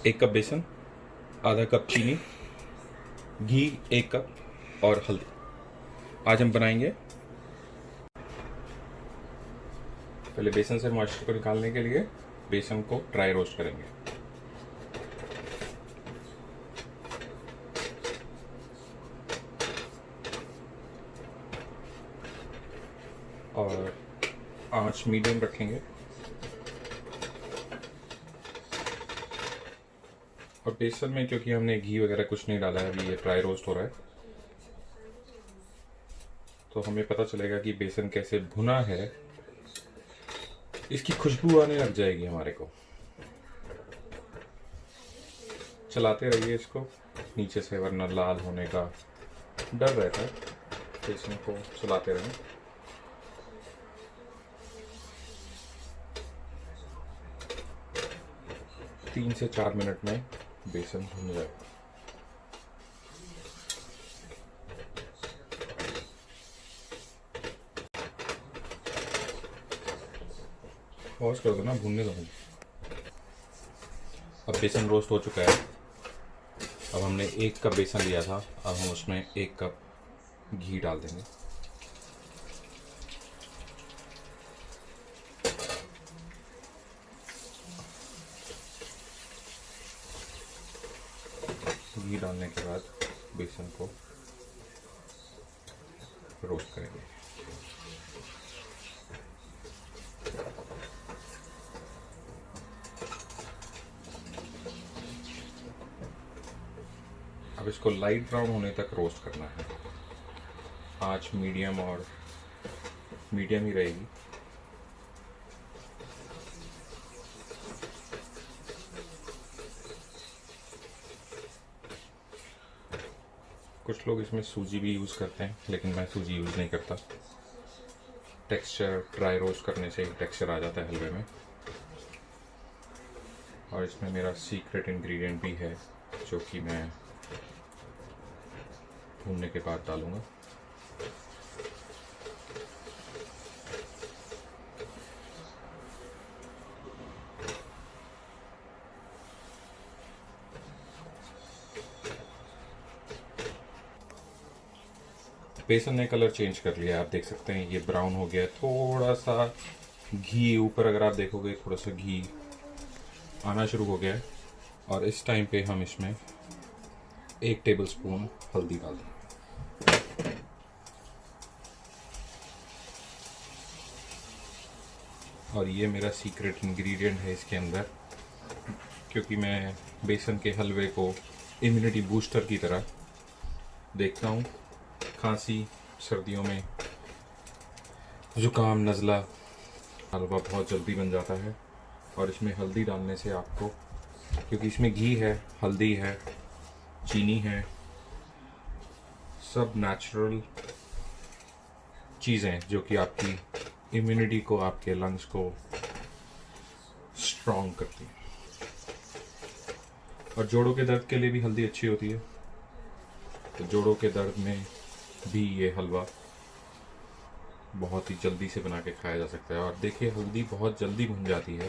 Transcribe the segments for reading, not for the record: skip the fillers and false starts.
1 cup बेसन, आधा cup चीनी, घी 1 कप और हल्दी। आज हम बनाएंगे, पहले बेसन से मॉइस्चर को निकालने के लिए बेसन को ड्राई रोस्ट करेंगे। और आंच मीडियम रखेंगे। और बेसन में क्योंकि हमने घी वगैरह कुछ नहीं डाला है, अभी ये ड्राई रोस्ट हो रहा है, तो हमें पता चलेगा कि बेसन कैसे भुना है। इसकी खुशबू आने लग जाएगी हमारे को। चलाते रहिए इसको नीचे से, वरना लाल होने का डर रहता है। बेसन को चलाते रहें। तीन से 4 मिनट में बेसन भुन जाएगा। पॉज कर दो ना, भूनने दो। अब बेसन रोस्ट हो चुका है। अब हमने 1 कप बेसन लिया था, अब हम उसमें 1 कप घी डाल देंगे। घी डालने के बाद बेसन को रोस्ट करेंगे। अब इसको लाइट ब्राउन होने तक रोस्ट करना है। आंच मीडियम ही रहेगी। कुछ लोग इसमें सूजी भी यूज़ करते हैं, लेकिन मैं सूजी यूज़ नहीं करता। टेक्सचर ड्राई रोस्ट करने से ही टेक्सचर आ जाता है हलवे में। और इसमें मेरा सीक्रेट इंग्रेडिएंट भी है, जो कि मैं भूनने के बाद डालूंगा। बेसन ने कलर चेंज कर लिया, आप देख सकते हैं। ये ब्राउन हो गया। थोड़ा सा घी ऊपर, अगर आप देखोगे, थोड़ा सा घी आना शुरू हो गया है। और इस टाइम पे हम इसमें 1 टेबलस्पून हल्दी डाल दें। और ये मेरा सीक्रेट इंग्रेडिएंट है इसके अंदर, क्योंकि मैं बेसन के हलवे को इम्यूनिटी बूस्टर की तरह देखता हूँ। खांसी, सर्दियों में ज़ुकाम, नज़ला, हलवा बहुत जल्दी बन जाता है। और इसमें हल्दी डालने से आपको, क्योंकि इसमें घी है, हल्दी है, चीनी है, सब नेचुरल चीज़ें जो कि आपकी इम्यूनिटी को, आपके लंग्स को स्ट्रॉन्ग करती है। और जोड़ों के दर्द के लिए भी हल्दी अच्छी होती है, तो जोड़ों के दर्द में भी ये हलवा बहुत ही जल्दी से बना के खाया जा सकता है। और देखिए, हल्दी बहुत जल्दी भुन जाती है।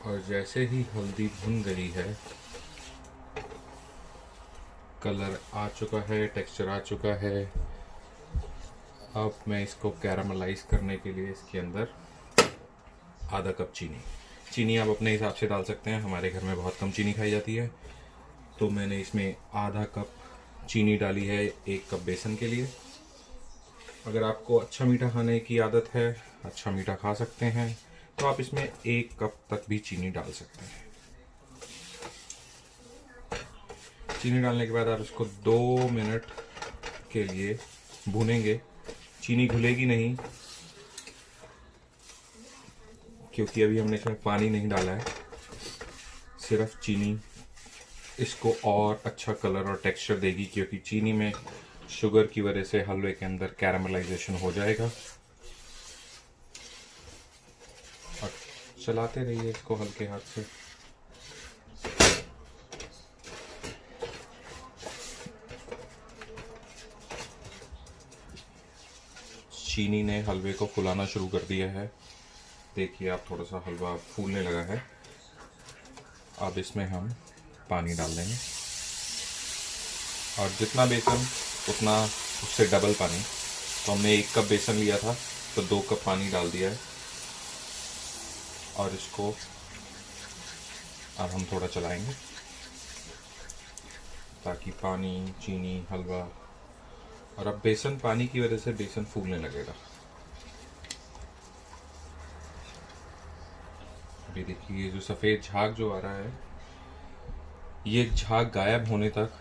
और जैसे ही हल्दी भुन गई है, कलर आ चुका है, टेक्सचर आ चुका है। अब मैं इसको कैरामलाइज करने के लिए इसके अंदर आधा कप चीनी आप अपने हिसाब से डाल सकते हैं। हमारे घर में बहुत कम चीनी खाई जाती है, तो मैंने इसमें आधा कप चीनी डाली है 1 कप बेसन के लिए। अगर आपको अच्छा मीठा खाने की आदत है, अच्छा मीठा खा सकते हैं, तो आप इसमें 1 कप तक भी चीनी डाल सकते हैं। चीनी डालने के बाद आप इसको 2 मिनट के लिए भूनेंगे। चीनी घुलेगी नहीं, क्योंकि अभी हमने इसमें पानी नहीं डाला है, सिर्फ चीनी इसको और अच्छा कलर और टेक्सचर देगी, क्योंकि चीनी में शुगर की वजह से हलवे के अंदर कैरामलाइजेशन हो जाएगा। और चलाते रहिए इसको हल्के हाथ से। चीनी ने हलवे को फुलाना शुरू कर दिया है। देखिए आप थोड़ा सा हलवा फूलने लगा है। अब इसमें हम पानी डाल देंगे और जितना बेसन उतना उससे डबल पानी। तो हमने 1 कप बेसन लिया था तो 2 कप पानी डाल दिया है और इसको अब हम थोड़ा चलाएंगे ताकि पानी, चीनी, हलवा, और अब बेसन, पानी की वजह से बेसन फूलने लगेगा। अभी देखिए जो सफ़ेद झाग जो आ रहा है, ये झाग गायब होने तक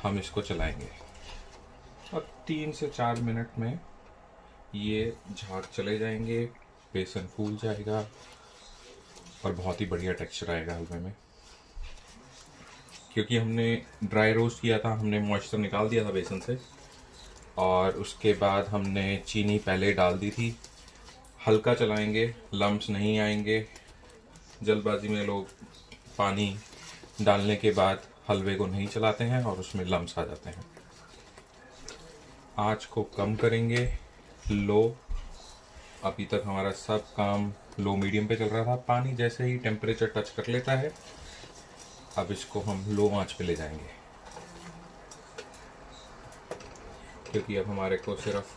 हम इसको चलाएंगे। अब 3 से 4 मिनट में ये झाग चले जाएंगे, बेसन फूल जाएगा और बहुत ही बढ़िया टेक्सचर आएगा हलवे में। क्योंकि हमने ड्राई रोस्ट किया था, हमने मॉइस्चर निकाल दिया था बेसन से और उसके बाद हमने चीनी पहले डाल दी थी। हल्का चलाएंगे, लम्प्स नहीं आएंगे। जल्दबाजी में लोग पानी डालने के बाद हलवे को नहीं चलाते हैं और उसमें लम्प्स आ जाते हैं। आँच को कम करेंगे, लो। अभी तक हमारा सब काम लो मीडियम पे चल रहा था। पानी जैसे ही टेम्परेचर टच कर लेता है, अब इसको हम लो आंच पे ले जाएंगे, क्योंकि अब हमारे को सिर्फ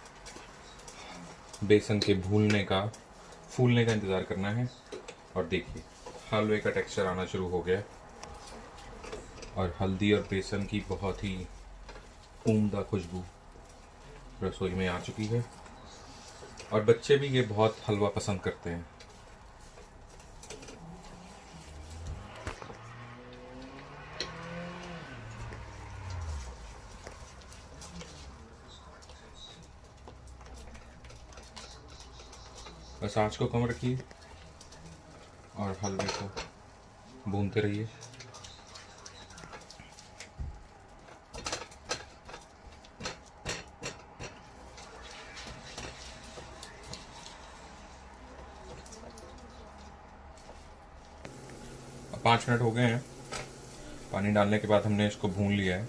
बेसन के फूलने का इंतज़ार करना है। और देखिए हलवे का टेक्सचर आना शुरू हो गया और हल्दी और बेसन की बहुत ही उम्दा खुशबू रसोई में आ चुकी है और बच्चे भी ये बहुत हलवा पसंद करते हैं। बस आँच को कम रखिए और हलवे को भूनते रहिए। अब 5 मिनट हो गए हैं पानी डालने के बाद, हमने इसको भून लिया है।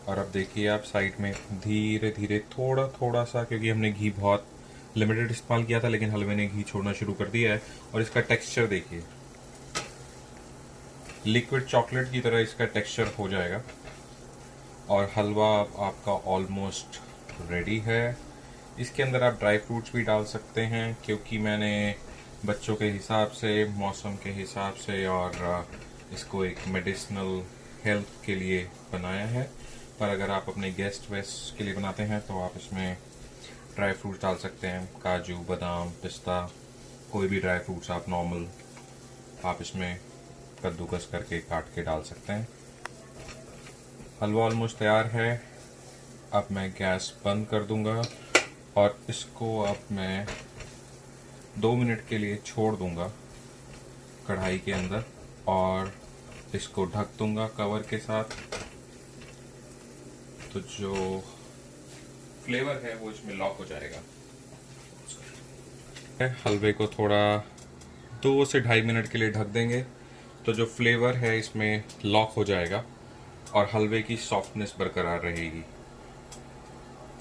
और अब देखिए आप साइड में धीरे धीरे थोड़ा थोड़ा सा, क्योंकि हमने घी बहुत लिमिटेड इस्तेमाल किया था लेकिन हलवे ने घी छोड़ना शुरू कर दिया है। और इसका टेक्सचर देखिए, लिक्विड चॉकलेट की तरह इसका टेक्सचर हो जाएगा और हलवा आपका ऑलमोस्ट रेडी है। इसके अंदर आप ड्राई फ्रूट्स भी डाल सकते हैं, क्योंकि मैंने बच्चों के हिसाब से, मौसम के हिसाब से और इसको एक मेडिसिनल हेल्थ के लिए बनाया है। पर अगर आप अपने गेस्ट वेस्ट के लिए बनाते हैं तो आप इसमें ड्राई फ्रूट्स डाल सकते हैं, काजू, बादाम, पिस्ता, कोई भी ड्राई फ्रूट्स आप नॉर्मल आप इसमें कद्दूकस करके काट के डाल सकते हैं। हलवा ऑलमोस्ट तैयार है। अब मैं गैस बंद कर दूंगा और इसको अब मैं 2 मिनट के लिए छोड़ दूंगा कढ़ाई के अंदर और इसको ढक दूंगा कवर के साथ। तो जो फ्लेवर है वो इसमें लॉक हो जाएगा। हलवे को थोड़ा 2 से 2.5 मिनट के लिए ढक देंगे तो जो फ्लेवर है इसमें लॉक हो जाएगा और हलवे की सॉफ्टनेस बरकरार रहेगी।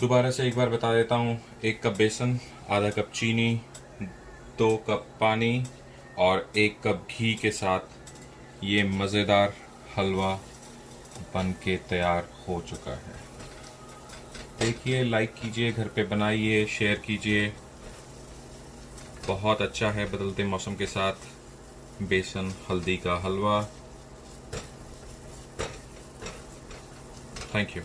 दोबारा से एक बार बता देता हूँ, 1 कप बेसन, आधा कप चीनी, 2 कप पानी और 1 कप घी के साथ ये मज़ेदार हलवा बन के तैयार हो चुका है। देखिए, लाइक कीजिए, घर पे बनाइए, शेयर कीजिए। बहुत अच्छा है बदलते मौसम के साथ बेसन हल्दी का हलवा। Thank you.